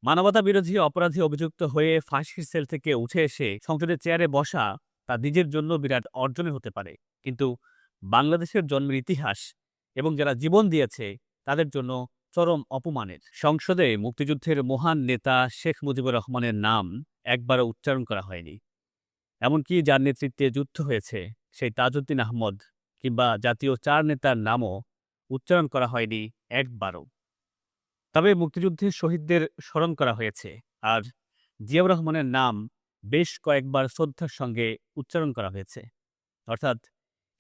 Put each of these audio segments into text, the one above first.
মানবতা বিরোধী অপরাধী অভিযুক্ত হয়ে ফাঁসির সেল থেকে উঠে এসে সংসদের চেয়ারে বসা তা নিজের জন্য বিরাট অর্জনের হতে পারে, কিন্তু বাংলাদেশের জন্মের ইতিহাস এবং যারা জীবন দিয়েছে তাদের জন্য চরম অপমানের। সংসদে মুক্তিযুদ্ধের মহান নেতা শেখ মুজিবুর রহমানের নাম একবারও উচ্চারণ করা হয়নি। এমনকি যার নেতৃত্বে যুদ্ধ হয়েছে সেই তাজউদ্দিন আহমদ কিংবা জাতীয় চার নেতার নামও উচ্চারণ করা হয়নি একবারও। তবে মুক্তিযুদ্ধের শহীদদের স্মরণ করা হয়েছে, আর জিয়াউর রহমানের নাম বেশ কয়েকবার শ্রদ্ধার সঙ্গে উচ্চারণ করা হয়েছে। অর্থাৎ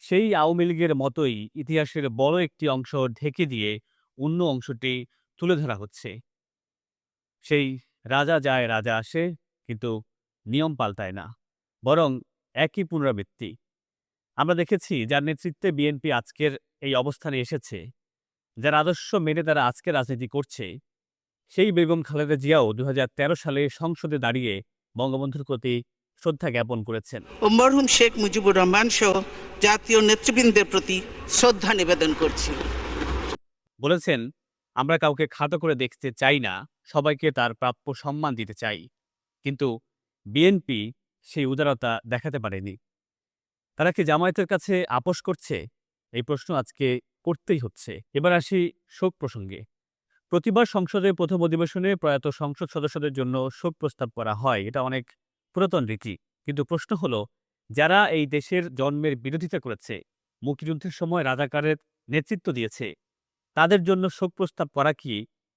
সেই আওয়ামী লীগের মতোই ইতিহাসের বড় একটি অংশ ঢেকে দিয়ে অন্য অংশটি তুলে ধরা হচ্ছে। সেই রাজা যায় রাজা আসে, কিন্তু নিয়ম পাল্টায় না, বরং একই পুনরাবৃত্তি। আমরা দেখেছি যার নেতৃত্বে বিএনপি আজকের এই অবস্থানে এসেছে, যার আদর্শ মেনে তারা আজকে রাজনীতি করছে, সেই বেগম খালেদা জিয়াও ২০১৩ সালে সংসদে দাঁড়িয়ে বঙ্গবন্ধুর প্রতি শ্রদ্ধা জ্ঞাপন করেছেন। মরহুম শেখ মুজিবুর রহমান সহ জাতীয় নেতৃবৃন্দের প্রতি শ্রদ্ধা নিবেদন করছি। বলেছেন, আমরা কাউকে খাটো করে দেখতে চাই না, সবাইকে তার প্রাপ্য সম্মান দিতে চাই। কিন্তু বিএনপি সেই উদারতা দেখাতে পারেনি। তারা কি জামায়াতের কাছে আপোস করছে? এই প্রশ্ন আজকে করতেই হচ্ছে। এবার আসি শোক প্রসঙ্গে। প্রতিবার সংসদের প্রথম অধিবেশনে প্রয়াত সংসদ সদস্যদের জন্য শোক প্রস্তাব করা হয়, এটা অনেক পুরাতন রীতি। কিন্তু প্রশ্ন হলো, যারা এই দেশের জন্মের বিরোধিতা করেছে, মুক্তিযুদ্ধের সময় রাজাকারের নেতৃত্ব দিয়েছে, তাদের জন্য শোক প্রস্তাব করা কি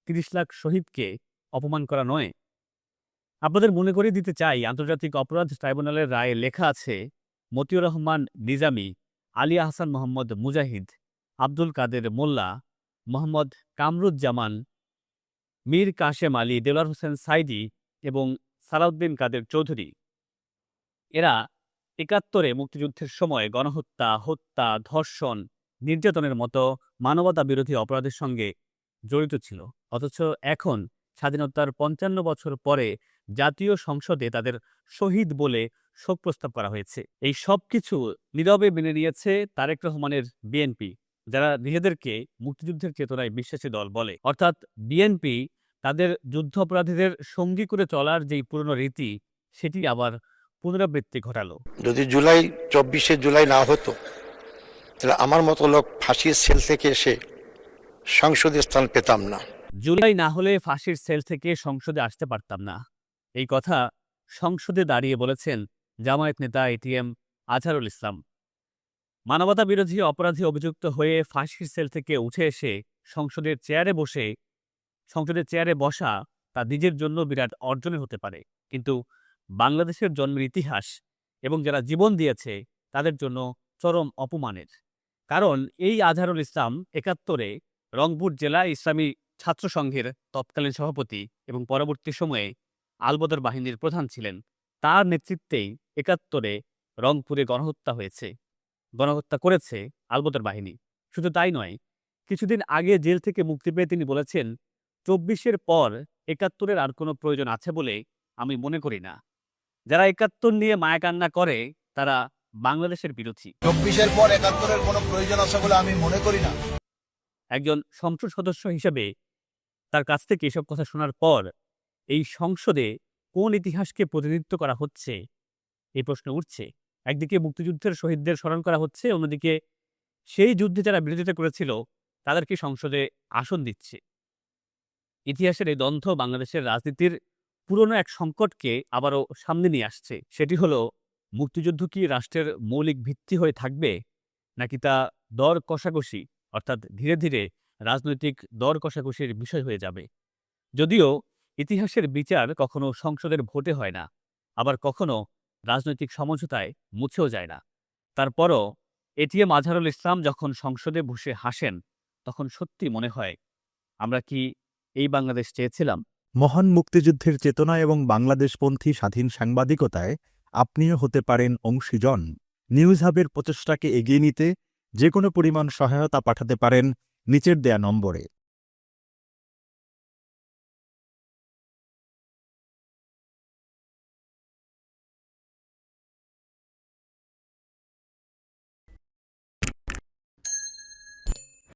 ৩০ লাখ শহীদকে অপমান করা নয়? আপনাদের মনে করিয়ে দিতে চাই, আন্তর্জাতিক অপরাধ ট্রাইব্যুনালের রায়ে লেখা আছে, মতিউর রহমান নিজামী, আলী আহসান মোহাম্মদ মুজাহিদ, আব্দুল কাদের মোল্লা, মোহাম্মদ কামরুজ্জামান, মীর কাশেম আলী, দেলোয়ার হোসেন সাইদি এবং সালাউদ্দিন কাদের চৌধুরী, এরা ৭১-এ মুক্তিযুদ্ধের সময় গণহত্যা, হত্যা, ধর্ষণ, নির্যাতনের মতো মানবতা বিরোধী অপরাধের সঙ্গে জড়িত ছিল। অথচ এখন স্বাধীনতার ৫৫ বছর পরে জাতীয় সংসদে তাদের শহীদ বলে শোক প্রস্তাব করা হয়েছে। এই সব কিছু নীরবে মেনে নিয়েছে তারেক রহমানের বিএনপি, যারা নিজেদেরকে মুক্তিযুদ্ধের চেতনায় বিশ্বাসী দল বলে। অর্থাৎ বিএনপি তাদের যুদ্ধাপরাধীদের সঙ্গী করে চলার যেই পুরনো রীতি, সেটি আবার পুনরাবৃত্তি ঘটালো। যদি ২৪শে জুলাই না হতো, তাহলে আমার মতো লোক ফাঁসির সেল থেকে এসে সংসদে স্থান পেতাম না। জুলাই না হলে ফাঁসির সেল থেকে সংসদে আসতে পারতাম না, এই কথা সংসদে দাঁড়িয়ে বলেছেন জামায়াত নেতা এটিএম আজহারুল ইসলাম। মানবতা বিরোধী অপরাধী অভিযুক্ত হয়ে ফাঁসির সেল থেকে উঠে এসে সংসদের চেয়ারে বসা তা নিজের জন্য বিরাট অর্জনের হতে পারে, কিন্তু বাংলাদেশের জন্মের ইতিহাস এবং যারা জীবন দিয়েছে তাদের জন্য চরম অপমানের। কারণ এই আজহারুল ইসলাম ৭১-এ রংপুর জেলা ইসলামী ছাত্র সংঘের তৎকালীন সভাপতি এবং পরবর্তী সময়ে আলবদর বাহিনীর প্রধান ছিলেন। তার নেতৃত্বেই ৭১-এ রংপুরে গণহত্যা করেছে আলবদর বাহিনী। শুধু তাই নয়, কিছুদিন আগে জেল থেকে মুক্তি পেয়ে তিনি বলেছেন, ২৪-এর পর ৭১-এর আর কোনো প্রয়োজন আছে বলে আমি মনে করি না। যারা ৭১ নিয়ে মায়াকান্না করে তারা বাংলাদেশের বিরোধী। ২৪-এর পর ৭১-এর কোনো প্রয়োজন আছে বলে আমি মনে করি না। একজন সংসদ সদস্য হিসেবে তার কাছ থেকে এসব কথা শোনার পর এই সংসদে কোন ইতিহাসকে প্রতিনিধিত্ব করা হচ্ছে, এই প্রশ্ন উঠছে। একদিকে মুক্তিযুদ্ধের শহীদদের স্মরণ করা হচ্ছে, অন্যদিকে সেই যুদ্ধে যারা বিরোধিতা করেছিল তাদেরকে সংসদে আসন দিচ্ছে। ইতিহাসের এই দ্বন্দ্ব বাংলাদেশের রাজনীতির পুরনো এক সংকটকে আবারও সামনে নিয়ে আসছে। সেটি হলো, মুক্তিযুদ্ধ কি রাষ্ট্রের মৌলিক ভিত্তি হয়ে থাকবে, নাকি তা দর কষাকষি, অর্থাৎ ধীরে ধীরে রাজনৈতিক দর কষাকষির বিষয় হয়ে যাবে। যদিও ইতিহাসের বিচার কখনো সংসদের ভোটে হয় না, আবার কখনো রাজনৈতিক সমঝোতায় মুছেও যায় না। তারপরও এটিএম আজহারুল ইসলাম যখন সংসদে বসে হাসেন, তখন সত্যি মনে হয়, আমরা কি এই বাংলাদেশ চেয়েছিলাম? মহান মুক্তিযুদ্ধের চেতনা এবং বাংলাদেশপন্থী স্বাধীন সাংবাদিকতায় আপনিও হতে পারেন অংশীজন। নিউজ হাবের প্রচেষ্টাকে এগিয়ে নিতে যে কোনো পরিমাণ সহায়তা পাঠাতে পারেন নিচের দেয়া নম্বরে।